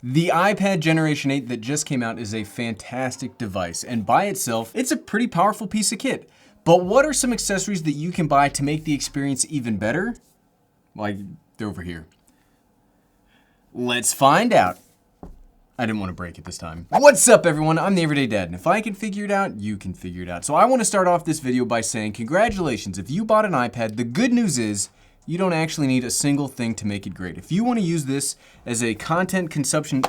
The iPad Generation 8 that just came out is a fantastic device, and by itself, it's a pretty powerful piece of kit. But what are some accessories that you can buy to make the experience even better? Like, they're over here. Let's find out. I didn't want to break it this time. What's up, everyone? I'm the Everyday Dad, and if I can figure it out, you can figure it out. So I want to start off this video by saying congratulations. If you bought an iPad, the good news is you don't actually need a single thing to make it great. If you want to use this as a content consumption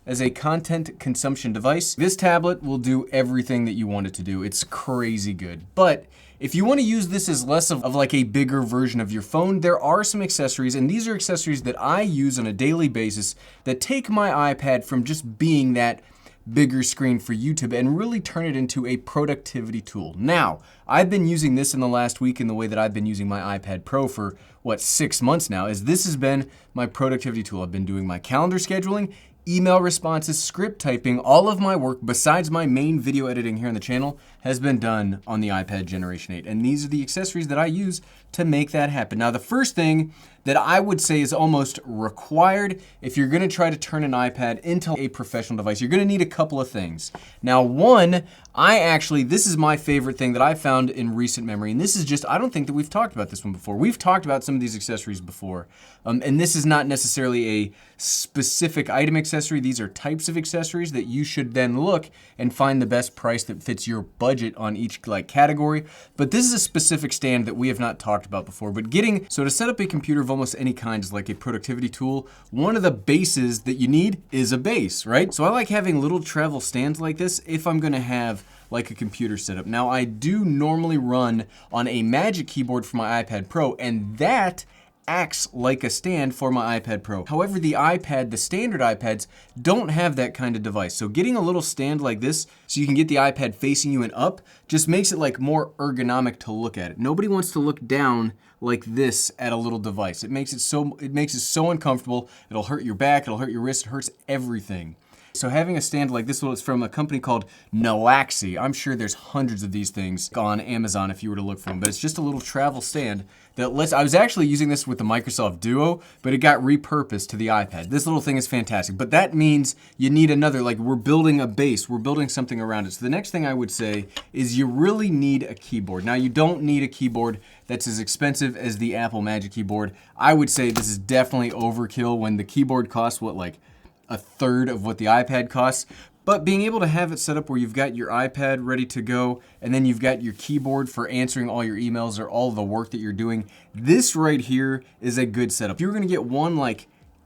device, this tablet will do everything that you want it to do. It's crazy good. But if you want to use this as less of like a bigger version of your phone, there are some accessories, and these are accessories that I use on a daily basis that take my iPad from just being that bigger screen for YouTube and really turn it into a productivity tool. Now, I've been using this in the last week in the way that I've been using my iPad Pro for, 6 months now, as this has been my productivity tool. I've been doing my calendar scheduling, email responses, script typing, all of my work besides my main video editing here on the channel has been done on the iPad Generation 8. And these are the accessories that I use to make that happen. Now, the first thing that I would say is almost required if you're gonna try to turn an iPad into a professional device, you're gonna need a couple of things. Now, one, this is my favorite thing that I found in recent memory, and this is just, I don't think that we've talked about this one before. We've talked about some of these accessories before, and this is not necessarily a specific item accessory. These are types of accessories that you should then look and find the best price that fits your budget on each category. But this is a specific stand that we have not talked about before. But so to set up a computer of almost any kind is like a productivity tool, one of the bases that you need is a base, right? So I like having little travel stands like this if I'm gonna have like a computer setup. Now, I do normally run on a Magic Keyboard for my iPad Pro, and that acts like a stand for my iPad Pro. However, the standard iPads don't have that kind of device. So getting a little stand like this so you can get the iPad facing you and up just makes it like more ergonomic to look at it. Nobody wants to look down like this at a little device. It makes it so uncomfortable. It'll hurt your back, it'll hurt your wrist, it hurts everything. So having a stand like this one is from a company called Noaxi. I'm sure there's hundreds of these things on Amazon if you were to look for them, but it's just a little travel stand that I was actually using this with the Microsoft Duo, but it got repurposed to the iPad. This little thing is fantastic, but that means you need another, we're building a base, we're building something around it. So the next thing I would say is you really need a keyboard. Now, you don't need a keyboard that's as expensive as the Apple Magic Keyboard. I would say this is definitely overkill when the keyboard costs, a third of what the iPad costs. But being able to have it set up where you've got your iPad ready to go, and then you've got your keyboard for answering all your emails or all the work that you're doing, this right here is a good setup. If you're gonna get one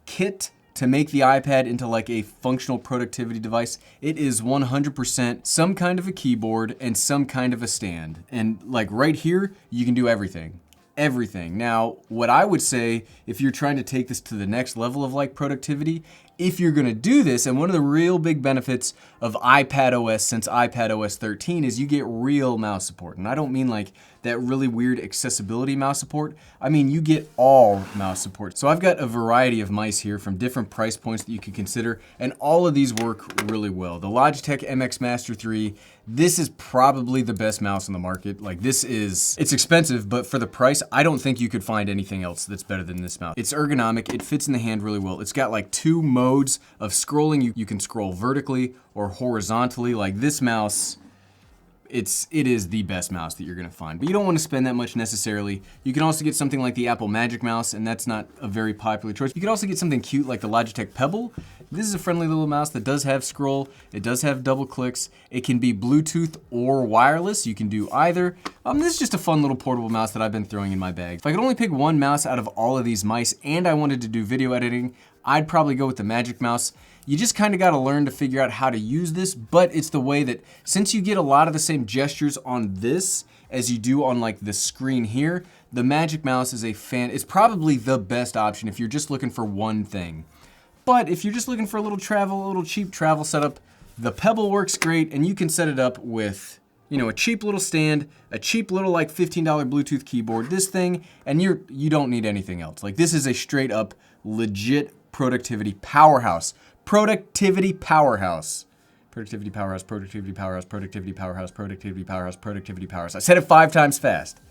kit to make the iPad into a functional productivity device, it is 100% some kind of a keyboard and some kind of a stand. And right here, you can do everything. Everything. Now, what I would say, if you're trying to take this to the next level of productivity, if you're gonna do this, and one of the real big benefits of iPadOS since iPadOS 13 is you get real mouse support. And I don't mean that really weird accessibility mouse support. I mean, you get all mouse support. So I've got a variety of mice here from different price points that you can consider, and all of these work really well. The Logitech MX Master 3, this is probably the best mouse on the market. It's expensive, but for the price, I don't think you could find anything else that's better than this mouse. It's ergonomic, it fits in the hand really well. It's got two modes of scrolling. You can scroll vertically or horizontally. This mouse, it is the best mouse that you're gonna find, but you don't wanna spend that much necessarily. You can also get something like the Apple Magic Mouse, and that's not a very popular choice. You could also get something cute like the Logitech Pebble. This is a friendly little mouse that does have scroll, it does have double clicks, it can be Bluetooth or wireless, you can do either. This is just a fun little portable mouse that I've been throwing in my bag. If I could only pick one mouse out of all of these mice and I wanted to do video editing, I'd probably go with the Magic Mouse. You just kind of got to learn to figure out how to use this, but it's the way that, since you get a lot of the same gestures on this as you do on the screen here, the Magic Mouse is it's probably the best option if you're just looking for one thing. But if you're just looking for a little cheap travel setup, the Pebble works great, and you can set it up with a cheap little stand, a cheap little $15 Bluetooth keyboard, this thing, and you don't need anything else. This is a straight up legit productivity powerhouse. Productivity powerhouse. Productivity powerhouse, productivity powerhouse, productivity powerhouse, productivity powerhouse, productivity powerhouse. I said it 5 times fast.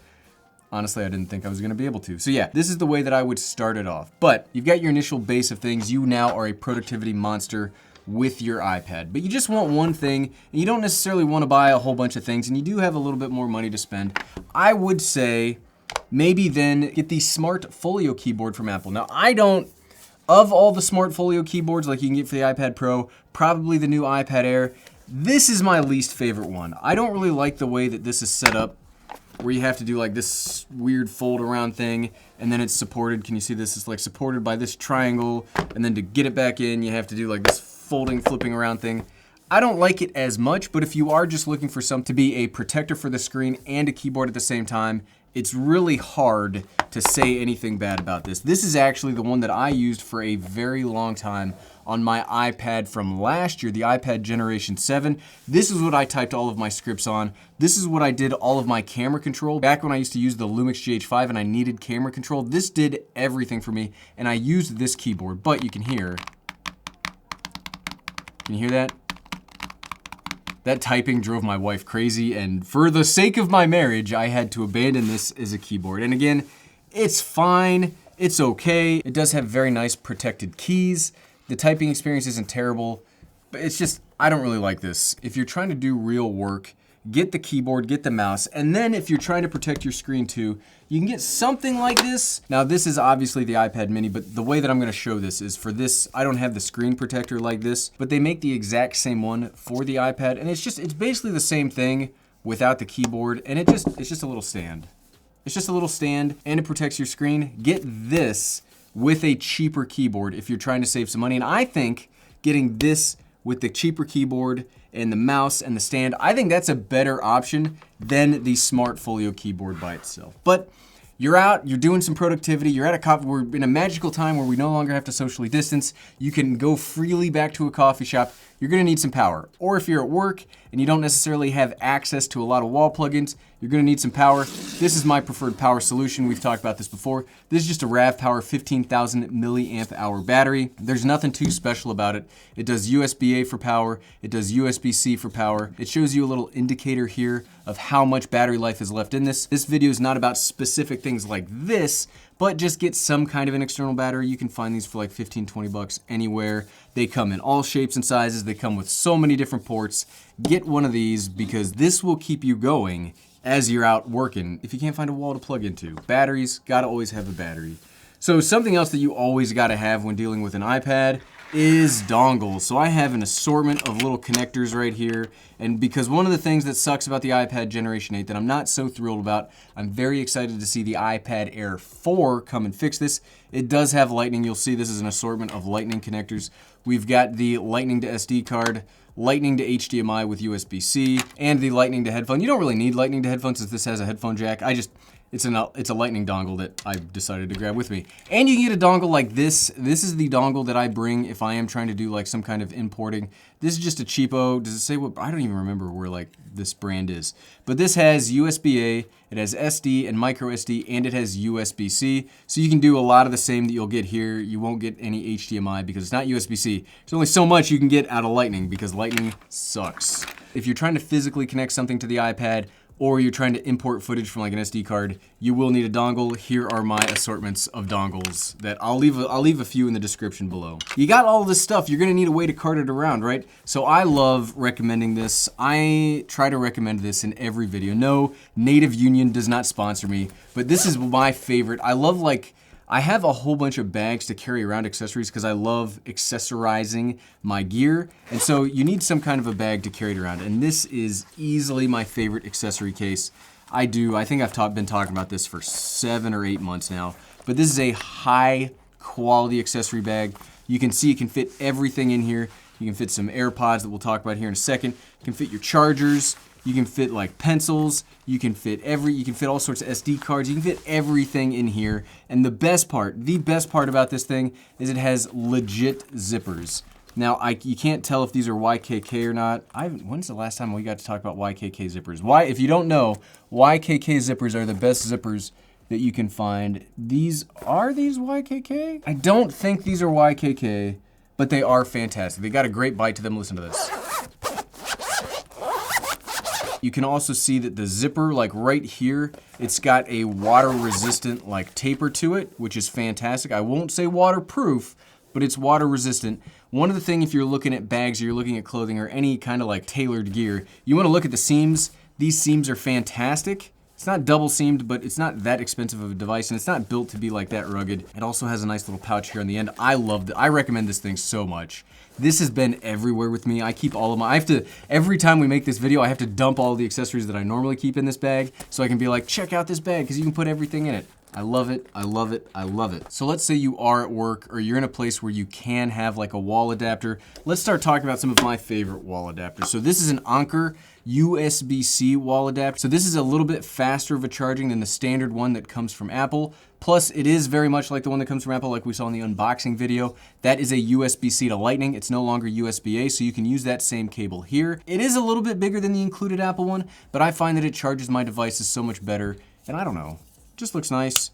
honestly, I didn't think I was gonna be able to. So yeah, this is the way that I would start it off. But you've got your initial base of things. You now are a productivity monster with your iPad. But you just want one thing, and you don't necessarily want to buy a whole bunch of things, and you do have a little bit more money to spend. I would say maybe then get the Smart Folio keyboard from Apple. Now, I don't, of all the Smart Folio keyboards like you can get for the iPad Pro, probably the new iPad Air, this is my least favorite one. I don't really like the way that this is set up, where you have to do like this weird fold around thing, and then it's supported. Can you see this? It's like supported by this triangle, and then to get it back in, you have to do like this folding, flipping around thing. I don't like it as much, but if you are just looking for something to be a protector for the screen and a keyboard at the same time, it's really hard to say anything bad about this. This is actually the one that I used for a very long time on my iPad from last year, the iPad Generation 7. This is what I typed all of my scripts on. This is what I did all of my camera control. Back when I used to use the Lumix GH5 and I needed camera control, this did everything for me, and I used this keyboard, but you can hear that? That typing drove my wife crazy, and for the sake of my marriage, I had to abandon this as a keyboard. And again, it's fine, it's okay. It does have very nice protected keys. The typing experience isn't terrible, but it's just, I don't really like this. If you're trying to do real work, get the keyboard, get the mouse, and then if you're trying to protect your screen too, you can get something like this. Now this is obviously the iPad mini, but the way that I'm gonna show this is for this, I don't have the screen protector like this, but they make the exact same one for the iPad, and it's basically the same thing without the keyboard, and it's just a little stand. It's just a little stand, and it protects your screen. Get this with a cheaper keyboard if you're trying to save some money, and I think getting this with the cheaper keyboard and the mouse and the stand, I think that's a better option than the Smart Folio keyboard by itself. But you're out, you're doing some productivity, you're at a coffee, we're in a magical time where we no longer have to socially distance. You can go freely back to a coffee shop. You're gonna need some power. Or if you're at work and you don't necessarily have access to a lot of wall plugins, you're gonna need some power. This is my preferred power solution. We've talked about this before. This is just a RAV Power 15,000 milliamp hour battery. There's nothing too special about it. It does USB-A for power. It does USB-C for power. It shows you a little indicator here of how much battery life is left in this. This video is not about specific things like this, but just get some kind of an external battery. You can find these for like 15, 20 bucks anywhere. They come in all shapes and sizes. They come with so many different ports. Get one of these because this will keep you going as you're out working if you can't find a wall to plug into. Batteries, gotta always have a battery. So something else that you always gotta have when dealing with an iPad is dongles. So I have an assortment of little connectors right here, and because one of the things that sucks about the iPad Generation 8 that I'm not so thrilled about, I'm very excited to see the iPad Air 4 come and fix this. It does have lightning. You'll see this is an assortment of lightning connectors. We've got the lightning to SD card, lightning to HDMI with USB-C, and the lightning to headphone. You don't really need lightning to headphones since this has a headphone jack. It's a lightning dongle that I decided to grab with me. And you can get a dongle like this. This is the dongle that I bring if I am trying to do like some kind of importing. This is just a cheapo. Does it say what? I don't even remember where like this brand is. But this has USB-A, it has SD and micro SD, and it has USB-C. So you can do a lot of the same that you'll get here. You won't get any HDMI because it's not USB-C. There's only so much you can get out of lightning because lightning sucks. If you're trying to physically connect something to the iPad, or you're trying to import footage from like an SD card, you will need a dongle. Here are my assortments of dongles that I'll leave a few in the description below. You got all this stuff, you're gonna need a way to cart it around, right? So I love recommending this. I try to recommend this in every video. No, Native Union does not sponsor me, but this is my favorite. I have a whole bunch of bags to carry around accessories because I love accessorizing my gear. And so you need some kind of a bag to carry it around. And this is easily my favorite accessory case. I think I've been talking about this for 7 or 8 months now. But this is a high quality accessory bag. You can see it can fit everything in here. You can fit some AirPods that we'll talk about here in a second. You can fit your chargers. You can fit like pencils, you can fit all sorts of SD cards, you can fit everything in here. And the best part about this thing is it has legit zippers. Now, you can't tell if these are YKK or not. When's the last time we got to talk about YKK zippers? If you don't know, YKK zippers are the best zippers that you can find. Are these YKK? I don't think these are YKK, but they are fantastic. They got a great bite to them. Listen to this. You can also see that the zipper, like right here, it's got a water resistant like taper to it, which is fantastic. I won't say waterproof, but it's water resistant. One of the things, if you're looking at bags or you're looking at clothing or any kind of like tailored gear, you want to look at the seams. These seams are fantastic. It's not double seamed, but it's not that expensive of a device, and it's not built to be like that rugged. It also has a nice little pouch here on the end. I love it. I recommend this thing so much. This has been everywhere with me. I keep all of my, every time we make this video, I have to dump all the accessories that I normally keep in this bag so I can be like, check out this bag, because you can put everything in it. I love it, I love it, I love it. So let's say you are at work or you're in a place where you can have like a wall adapter. Let's start talking about some of my favorite wall adapters. So this is an Anker USB-C wall adapter. So this is a little bit faster of a charging than the standard one that comes from Apple. Plus it is very much like the one that comes from Apple, like we saw in the unboxing video. That is a USB-C to Lightning. It's no longer USB-A, so you can use that same cable here. It is a little bit bigger than the included Apple one, but I find that it charges my devices so much better. And I don't know. Just looks nice.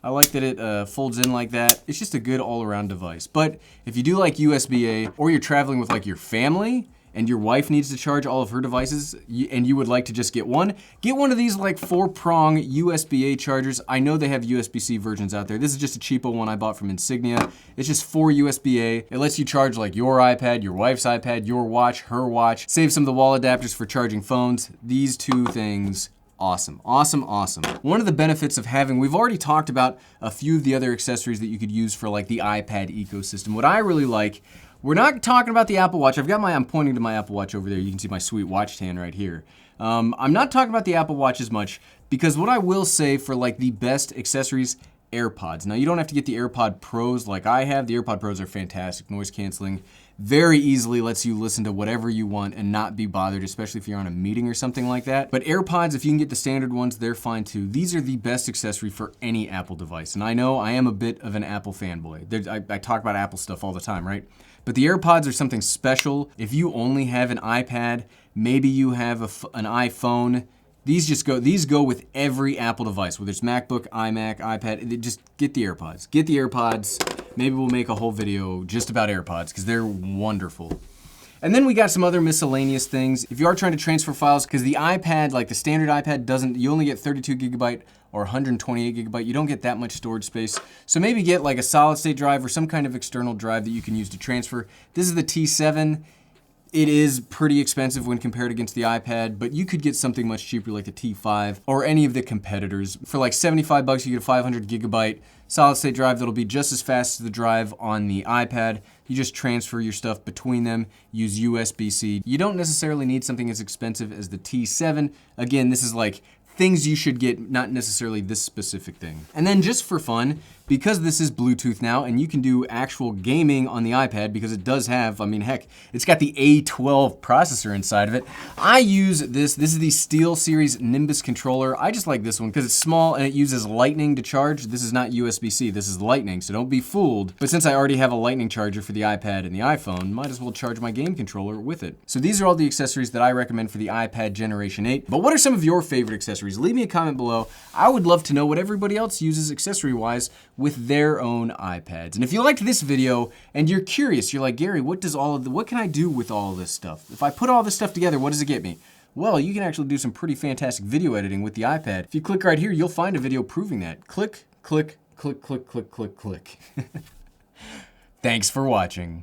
I like that it folds in like that. It's just a good all-around device. But if you do like USB-A, or you're traveling with like your family and your wife needs to charge all of her devices and you would like to just get one of these like 4-prong USB-A chargers. I know they have USB-C versions out there. This is just a cheapo one I bought from Insignia. It's just 4 USB-A. It lets you charge like your iPad, your wife's iPad, your watch, her watch. Save some of the wall adapters for charging phones. These two things, awesome, awesome, awesome. One of the benefits of having, we've already talked about a few of the other accessories that you could use for like the iPad ecosystem. What I really like, we're not talking about the Apple Watch. I'm pointing to my Apple Watch over there. You can see my sweet watch stand right here. I'm not talking about the Apple Watch as much because what I will say for like the best accessories, AirPods. Now you don't have to get the AirPod Pros like I have. The AirPod Pros are fantastic, noise canceling. Very easily lets you listen to whatever you want and not be bothered, especially if you're on a meeting or something like that. But AirPods, if you can get the standard ones, they're fine too. These are the best accessory for any Apple device. And I know I am a bit of an Apple fanboy. I talk about Apple stuff all the time, right? But the AirPods are something special. If you only have an iPad, maybe you have an iPhone, these go with every Apple device, whether it's MacBook, iMac, iPad. Just get the AirPods. Get the AirPods. Maybe we'll make a whole video just about AirPods because they're wonderful. And then we got some other miscellaneous things. If you are trying to transfer files, because the iPad, like the standard iPad doesn't, you only get 32 gigabyte or 128 gigabyte. You don't get that much storage space. So maybe get like a solid state drive or some kind of external drive that you can use to transfer. This is the T7. It is pretty expensive when compared against the iPad, but you could get something much cheaper like the T5 or any of the competitors. For like 75 bucks, you get a 500 gigabyte solid state drive that'll be just as fast as the drive on the iPad. You just transfer your stuff between them, use USB-C. You don't necessarily need something as expensive as the T7. Again, this is like things you should get, not necessarily this specific thing. And then just for fun, because this is Bluetooth now and you can do actual gaming on the iPad because it does have, I mean, heck, it's got the A12 processor inside of it. I use this is the SteelSeries Nimbus controller. I just like this one because it's small and it uses Lightning to charge. This is not USB-C, this is Lightning, so don't be fooled. But since I already have a Lightning charger for the iPad and the iPhone, might as well charge my game controller with it. So these are all the accessories that I recommend for the iPad Generation 8. But what are some of your favorite accessories? Leave me a comment below. I would love to know what everybody else uses accessory-wise with their own iPads. And if you liked this video and you're curious, you're like, Gary, what can I do with all this stuff? If I put all this stuff together, what does it get me? Well, you can actually do some pretty fantastic video editing with the iPad. If you click right here, you'll find a video proving that. Click, click, click, click, click, click, click. Thanks for watching.